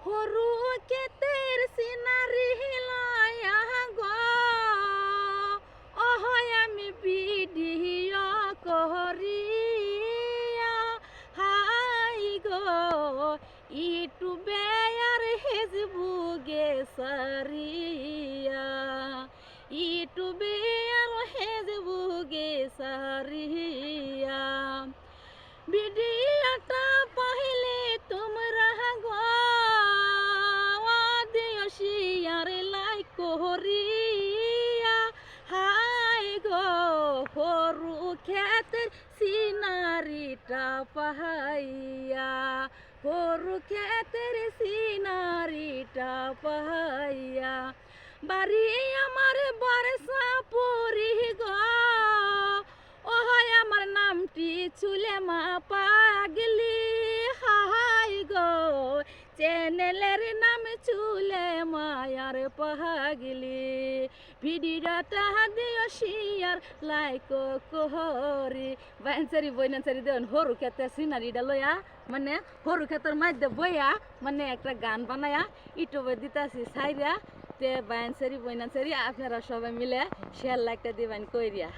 সৰু কেতেৰ চিনাৰী লয়া গো অহয় আমি ভিডিঅ' কৰিয়া হাই গো ইউটিউবে আর ফেসবুকে সারিয়া ইউটিউবে আর ফেসবুকে সারিয়া ভিডিওটা পাইলে তোমরা গো দিও শেয়ার লাইক করিয়া হাই গো সরু ক্ষেতের সিনারিটা পাহাইয়া সরু ক্ষেতের সিনারিটা পাহাইয়া বাড়ি আমার বর্ষা পরি গো ওহয় আমার নামটি চুলে মা পাগলি হাই গো চ্যানেলের নাম চুলে মায়ার পাগলি ভিডিওটা দিও শেয়ার লাইক করি বাইনসারি বইনাসারি দেন সরু ক্ষেতের সিনারিটা লয়া মানে সরু ক্ষেতের মধ্যে বইয়া মানে একটা গান বানায়া ইউটিউবে দিতাছি সাইরা তে বাইনসারি বইনাসারি আপনারা সবাই মিলে শেয়ার লাইকটা দিবেন কইরিয়া